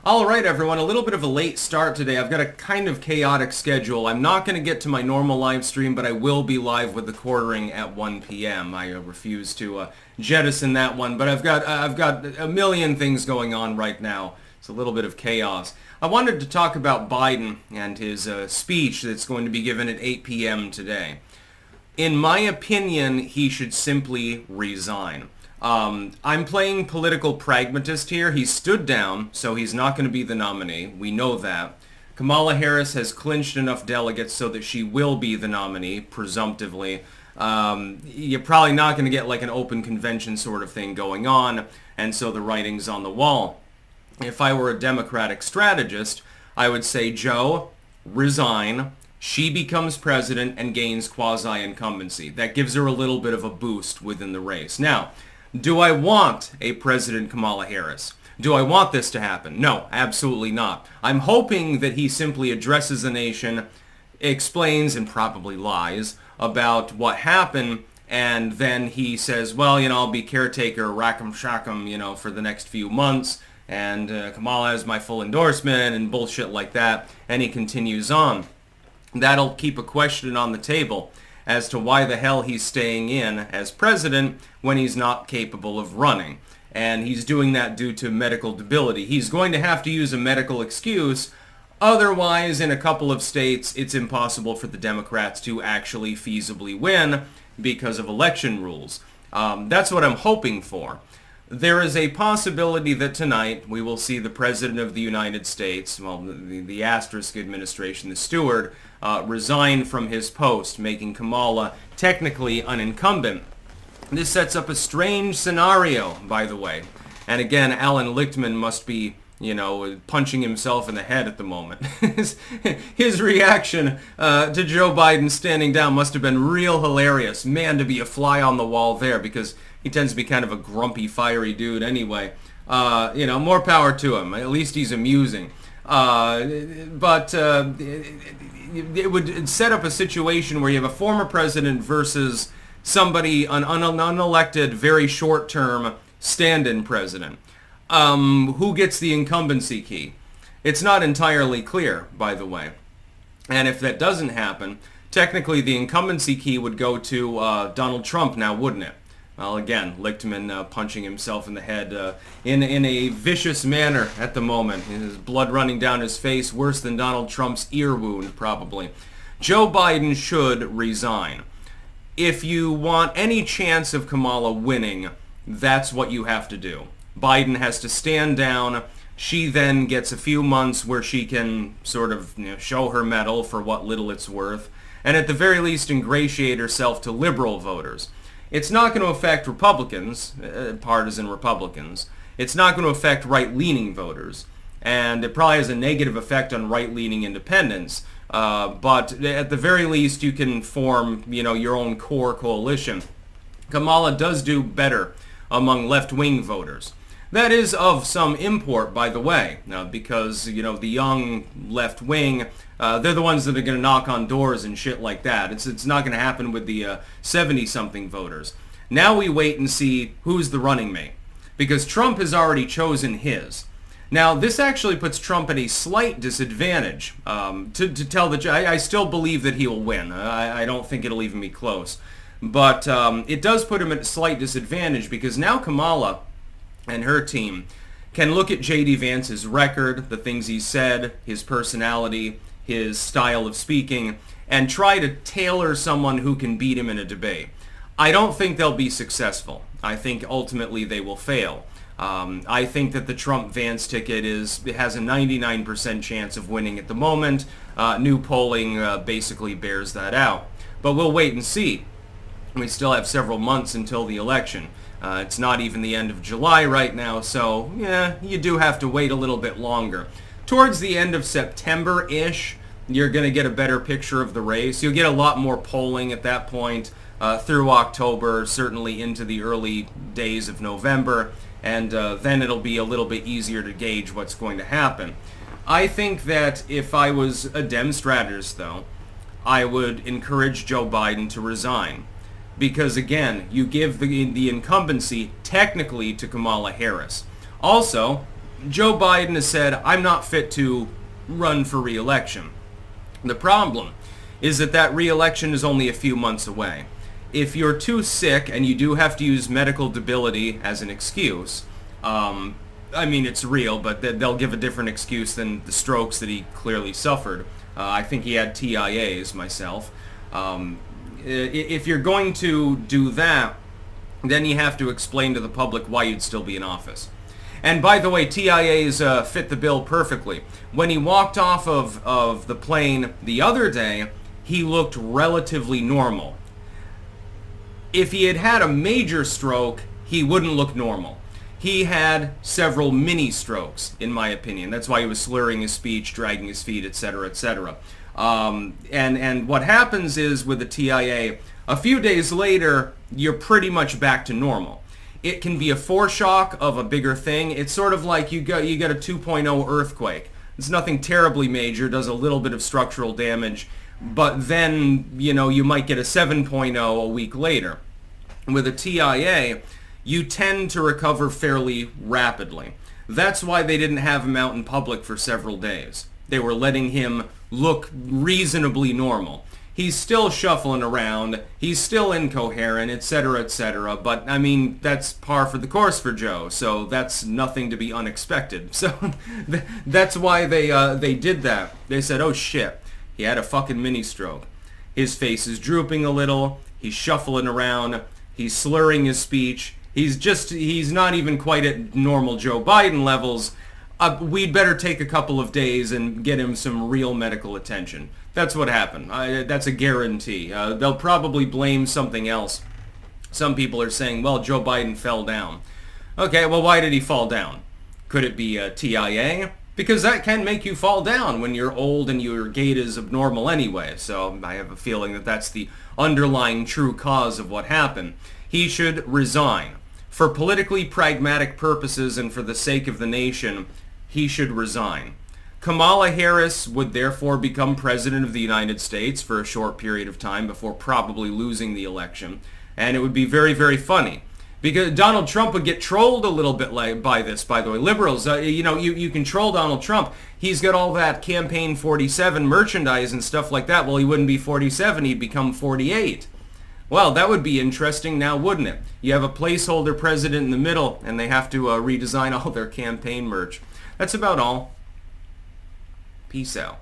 All right, everyone, a little bit of a late start today. I've got a kind of chaotic schedule. I'm not going to get to my normal live stream, but I will be live with the quartering at 1 p.m. I refuse to jettison that one, but I've got a million things going on right now. It's a little bit of chaos. I wanted to talk about Biden and his speech that's going to be given at 8 p.m. today. In my opinion, he should simply resign. I'm playing political pragmatist here. He stood down, so he's not going to be the nominee. We know that. Kamala Harris has clinched enough delegates so that she will be the nominee, presumptively. You're probably not going to get like an open convention sort of thing going on, and so the writing's on the wall. If I were a Democratic strategist, I would say, Joe, resign. She becomes president and gains quasi-incumbency. That gives her a little bit of a boost within the race. Now, do I want a President Kamala Harris? Do I want this to happen? No, absolutely not. I'm hoping that he simply addresses the nation, explains and probably lies about what happened, and then he says, well, I'll be caretaker, rack'em shack'em, for the next few months, and Kamala has my full endorsement and bullshit like that, and he continues on. That'll keep a question on the table as to why the hell he's staying in as president when he's not capable of running. And he's doing that due to medical debility. He's going to have to use a medical excuse. Otherwise, in a couple of states, it's impossible for the Democrats to actually feasibly win because of election rules. That's what I'm hoping for. There is a possibility that tonight we will see the President of the United States, well, the asterisk administration, the steward, resign from his post, making Kamala technically an incumbent. This sets up a strange scenario, by the way. And again, Alan Lichtman must be, punching himself in the head at the moment. His reaction to Joe Biden standing down must have been real hilarious. Man, to be a fly on the wall there, because he tends to be kind of a grumpy, fiery dude anyway. More power to him. At least he's amusing. But it would set up a situation where you have a former president versus somebody, an unelected, very short-term stand-in president. Who gets the incumbency key? It's not entirely clear, by the way. And if that doesn't happen, technically the incumbency key would go to Donald Trump now, wouldn't it? Well, again, Lichtman punching himself in the head in a vicious manner at the moment. His blood running down his face, worse than Donald Trump's ear wound, probably. Joe Biden should resign. If you want any chance of Kamala winning, that's what you have to do. Biden has to stand down. She then gets a few months where she can sort of show her mettle for what little it's worth, and at the very least ingratiate herself to liberal voters. It's not going to affect Republicans, partisan Republicans. It's not going to affect right-leaning voters. And it probably has a negative effect on right-leaning independents. But at the very least, you can form, your own core coalition. Kamala does do better among left-wing voters. That is of some import, by the way, because, the young left wing, they're the ones that are going to knock on doors and shit like that. It's not going to happen with the 70-something voters. Now we wait and see who's the running mate, because Trump has already chosen his. Now, this actually puts Trump at a slight disadvantage. To tell the truth, I still believe that he will win. I don't think it'll even be close. But it does put him at a slight disadvantage, because now Kamala and her team can look at J.D. Vance's record, the things he said, his personality, his style of speaking, and try to tailor someone who can beat him in a debate. I don't think they'll be successful. I think ultimately they will fail. I think that the Trump-Vance ticket has a 99% chance of winning at the moment. New polling basically bears that out. But we'll wait and see. We still have several months until the election. It's not even the end of July right now, so yeah, you do have to wait a little bit longer. Towards the end of September-ish, you're going to get a better picture of the race. You'll get a lot more polling at that point through October, certainly into the early days of November, and then it'll be a little bit easier to gauge what's going to happen. I think that if I was a Dem strategist, though, I would encourage Joe Biden to resign. Because, again, you give the incumbency technically to Kamala Harris. Also, Joe Biden has said, I'm not fit to run for re-election. The problem is that re-election is only a few months away. If you're too sick and you do have to use medical debility as an excuse, I mean, it's real, but they'll give a different excuse than the strokes that he clearly suffered. I think he had TIAs myself. If you're going to do that, then you have to explain to the public why you'd still be in office. And by the way, TIAs fit the bill perfectly. When he walked off of the plane the other day, he looked relatively normal. If he had had a major stroke, he wouldn't look normal. He had several mini strokes, in my opinion. That's why he was slurring his speech, dragging his feet, etc., etc. And what happens is with the TIA, a few days later, you're pretty much back to normal. It can be a foreshock of a bigger thing. It's sort of like you get a 2.0 earthquake. It's nothing terribly major, does a little bit of structural damage, but then, you might get a 7.0 a week later. With a TIA, you tend to recover fairly rapidly. That's why they didn't have him out in public for several days. They were letting him look reasonably normal. He's still shuffling around, he's still incoherent, etc., etc., but, I mean, that's par for the course for Joe, so that's nothing to be unexpected. So that's why they did that. They said, oh shit, he had a fucking mini-stroke. His face is drooping a little, he's shuffling around, he's slurring his speech, he's not even quite at normal Joe Biden levels. We'd better take a couple of days and get him some real medical attention. That's what happened. That's a guarantee. They'll probably blame something else. Some people are saying, well, Joe Biden fell down. Okay, well, why did he fall down? Could it be a TIA? Because that can make you fall down when you're old and your gait is abnormal anyway. So I have a feeling that that's the underlying true cause of what happened. He should resign. For politically pragmatic purposes and for the sake of the nation, he should resign. Kamala Harris would therefore become president of the United States for a short period of time before probably losing the election. And it would be very, very funny. Because Donald Trump would get trolled a little bit by this, by the way. Liberals, you can troll Donald Trump. He's got all that Campaign 47 merchandise and stuff like that. Well, he wouldn't be 47, he'd become 48. Well, that would be interesting now, wouldn't it? You have a placeholder president in the middle, and they have to redesign all their campaign merch. That's about all. Peace out.